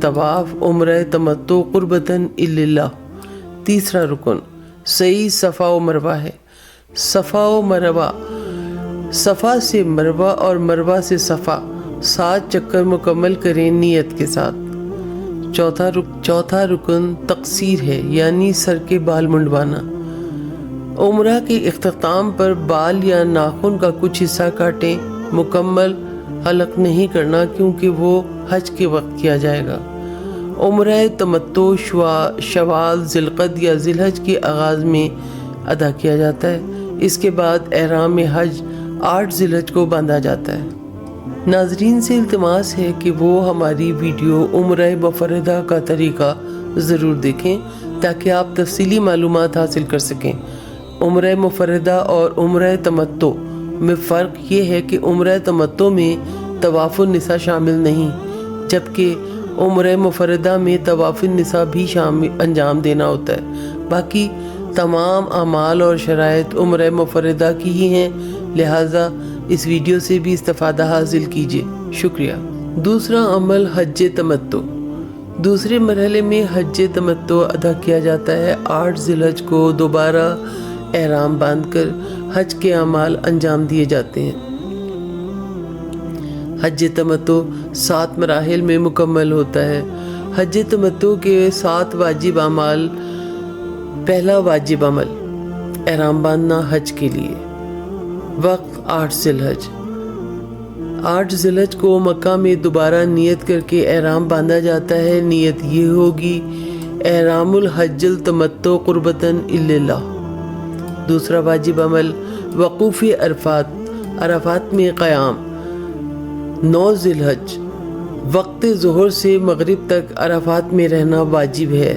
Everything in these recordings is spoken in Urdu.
طواف عمرہ تمتع قربتاً اللہ۔ تیسرا رکن صحیح صفا و مروہ ہے۔ صفا و مروہ، صفا سے مروہ اور مروہ سے صفا 7 چکر مکمل کریں نیت کے ساتھ۔ چوتھا رکن تقصیر ہے، یعنی سر کے بال منڈوانا۔ عمرہ کے اختتام پر بال یا ناخن کا کچھ حصہ کاٹیں، مکمل حلق نہیں کرنا کیونکہ وہ حج کے وقت کیا جائے گا۔ عمرہ تمتع شوال، ذی القعدہ یا ذی الحج کے آغاز میں ادا کیا جاتا ہے۔ اس کے بعد احرام حج 8 ذی الحج کو باندھا جاتا ہے۔ ناظرین سے التماس ہے کہ وہ ہماری ویڈیو عمرہ مفردہ کا طریقہ ضرور دیکھیں تاکہ آپ تفصیلی معلومات حاصل کر سکیں۔ عمرہ مفردہ اور عمرہ تمتع میں فرق یہ ہے کہ عمرہ تمتع میں طواف النساء شامل نہیں، جبکہ عمرہ مفردہ میں طواف النساء بھی انجام دینا ہوتا ہے۔ باقی تمام اعمال اور شرائط عمرہ مفردہ کی ہی ہیں، لہٰذا اس ویڈیو سے بھی استفادہ حاصل کیجیے۔ شکریہ۔ دوسرا عمل حج تمتع۔ دوسرے مرحلے میں حج تمتع ادا کیا جاتا ہے۔ 8 ذی الحج کو دوبارہ احرام باندھ کر حج کے اعمال انجام دیے جاتے ہیں۔ حج تمتع 7 مراحل میں مکمل ہوتا ہے۔ حج تمتع کے 7 واجب اعمال۔ پہلا واجب عمل احرام باندھنا حج کے لیے۔ وقت 8 ذی الحج۔ 8 ذی الحج کو مکہ میں دوبارہ نیت کر کے احرام باندھا جاتا ہے۔ نیت یہ ہوگی احرام الحج التمتع قربتاً اللہ۔ دوسرا واجب عمل وقوف عرفات، عرفات میں قیام۔ 9 ذی الحج وقت ظہر سے مغرب تک عرفات میں رہنا واجب ہے۔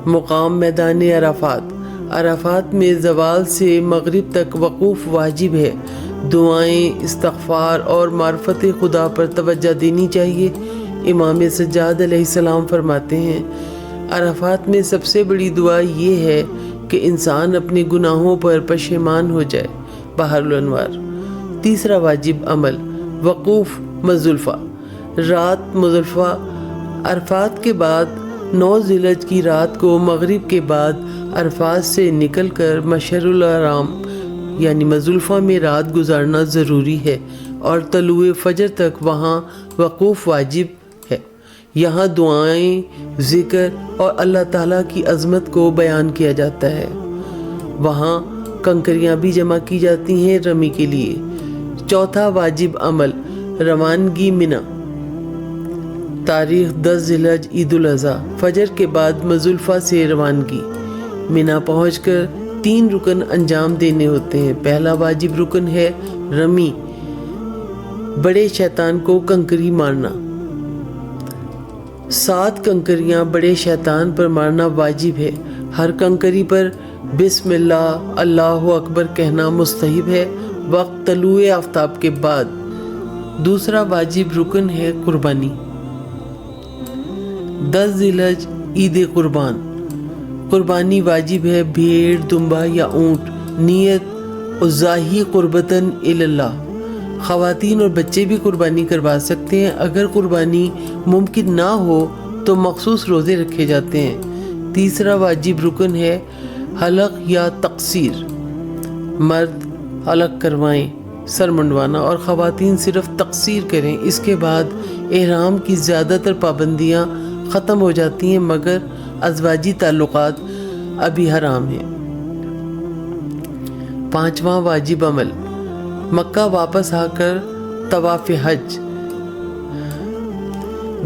مقام میدان عرفات، عرفات میں زوال سے مغرب تک وقوف واجب ہے۔ دعائیں، استغفار اور معرفت خدا پر توجہ دینی چاہیے۔ امام سجاد علیہ السلام فرماتے ہیں عرفات میں سب سے بڑی دعا یہ ہے کہ انسان اپنے گناہوں پر پشیمان ہو جائے۔ بحر الانوار۔ تیسرا واجب عمل وقوف مزدلفہ، رات مزدلفہ۔ عرفات کے بعد 9 ذی الحج کی رات کو مغرب کے بعد عرفات سے نکل کر مشعر الحرام یعنی مزدلفہ میں رات گزارنا ضروری ہے اور طلوع فجر تک وہاں وقوف واجب ہے۔ یہاں دعائیں، ذکر اور اللہ تعالیٰ کی عظمت کو بیان کیا جاتا ہے۔ وہاں کنکریاں بھی جمع کی جاتی ہیں رمی کے لیے۔ چوتھا واجب عمل روانگی منی۔ تاریخ 10 ذی الحج عید الاضحیٰ۔ فجر کے بعد مزدلفہ سے روانگی۔ منی پہنچ کر 3 رکن انجام دینے ہوتے ہیں۔ پہلا واجب رکن ہے رمی، بڑے شیطان کو کنکری مارنا۔ 7 کنکریاں بڑے شیطان پر مارنا واجب ہے۔ ہر کنکری پر بسم اللہ، اللہ اکبر کہنا مستحب ہے۔ وقت طلوع آفتاب کے بعد۔ دوسرا واجب رکن ہے قربانی۔ 10 ذی الحج عید قربان۔ قربانی واجب ہے، بھیڑ، دمبا یا اونٹ۔ نیت اضاحی قربتاً اللہ۔ خواتین اور بچے بھی قربانی کروا سکتے ہیں۔ اگر قربانی ممکن نہ ہو تو مخصوص روزے رکھے جاتے ہیں۔ تیسرا واجب رکن ہے حلق یا تقصیر۔ مرد حلق کروائیں، سر منڈوانا، اور خواتین صرف تقصیر کریں۔ اس کے بعد احرام کی زیادہ تر پابندیاں ختم ہو جاتی ہیں مگر ازواجی تعلقات ابھی حرام ہیں۔ 5واں واجب عمل مکہ واپس آ کر طواف حج۔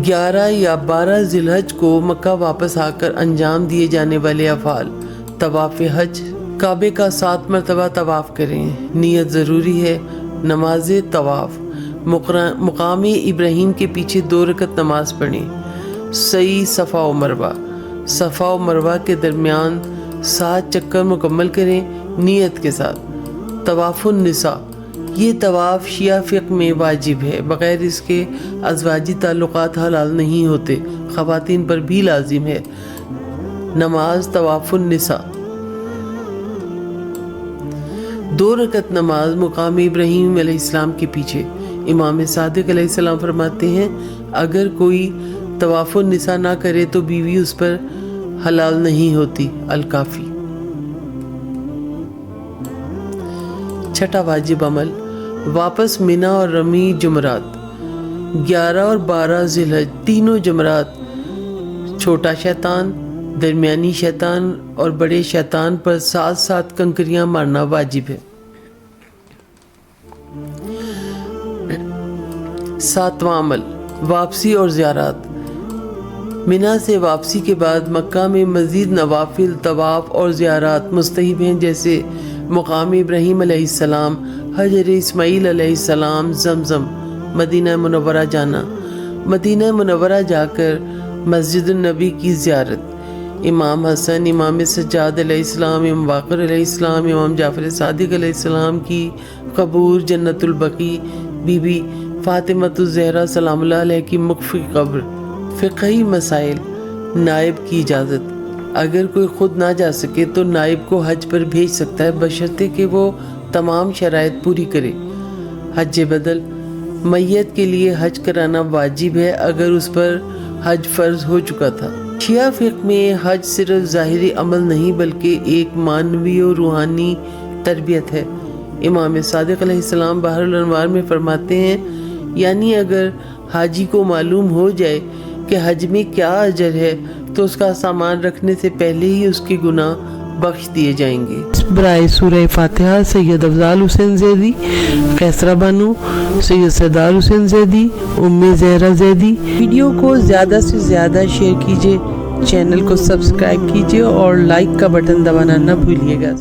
11 یا 12 ذی الحج کو مکہ واپس آ کر انجام دیے جانے والے افعال۔ طواف حج، کعبے کا 7 مرتبہ طواف کریں۔ نیت ضروری ہے۔ نماز طواف، مقام ابراہیم کے پیچھے 2 رکعت نماز پڑھیں۔ صحیح صفا و مروہ، صفا و مروہ کے درمیان 7 چکر مکمل کریں نیت کے ساتھ۔ طواف النساء، یہ طواف شیعہ فقہ میں واجب ہے، بغیر اس کے ازواجی تعلقات حلال نہیں ہوتے، خواتین پر بھی لازم ہے۔ نماز طواف النساء۔ 2 رکعت نماز مقام ابراہیم علیہ السلام کے پیچھے۔ امام صادق علیہ السلام فرماتے ہیں اگر کوئی طواف النساء نہ کرے تو بیوی اس پر حلال نہیں ہوتی۔ الکافی۔ 6 واجب عمل، واپس منا اور رمی جمرات۔ 11 اور 12 ذی الحج تینوں جمرات چھوٹا شیطان، درمیانی شیطان اور بڑے شیطان پر 7 کنکریاں مارنا واجب ہے۔ 7واں عمل، واپسی اور زیارات۔ منا سے واپسی کے بعد مکہ میں مزید نوافل، طواف اور زیارات مستحب ہیں، جیسے مقام ابراہیم علیہ السلام، حجر اسماعیل علیہ السلام، زمزم۔ مدینہ منورہ جانا، مدینہ منورہ جا کر مسجد النبی کی زیارت۔ امام حسن، امام سجاد علیہ السلام، امام باقر علیہ السلام، امام جعفر صادق علیہ السلام کی قبور، جنت البقیع، بی بی فاطمہ الزہرا سلام اللہ علیہ کی مخفی قبر۔ فقہی مسائل، نائب کی اجازت۔ اگر کوئی خود نہ جا سکے تو نائب کو حج پر بھیج سکتا ہے، بشرطے کہ وہ تمام شرائط پوری کرے۔ حج بدل، میت کے لیے حج کرانا واجب ہے اگر اس پر حج فرض ہو چکا تھا۔ شیعہ فقہ میں حج صرف ظاہری عمل نہیں بلکہ ایک معنوی و روحانی تربیت ہے۔ امام صادق علیہ السلام بحر الانوار میں فرماتے ہیں یعنی اگر حاجی کو معلوم ہو جائے کہ حج میں کیا اجر ہے تو اس کا سامان رکھنے سے پہلے ہی اس کے گناہ بخش دیے جائیں گے۔ برائے سورہ فاتحہ سید افضال حسین زیدی، قیصرہ بانو، سید سردار حسین زیدی، ام زہرا زیدی۔ ویڈیو کو زیادہ سے زیادہ شیئر کیجیے، چینل کو سبسکرائب کیجیے اور لائک کا بٹن دبانا نہ بھولیے گا۔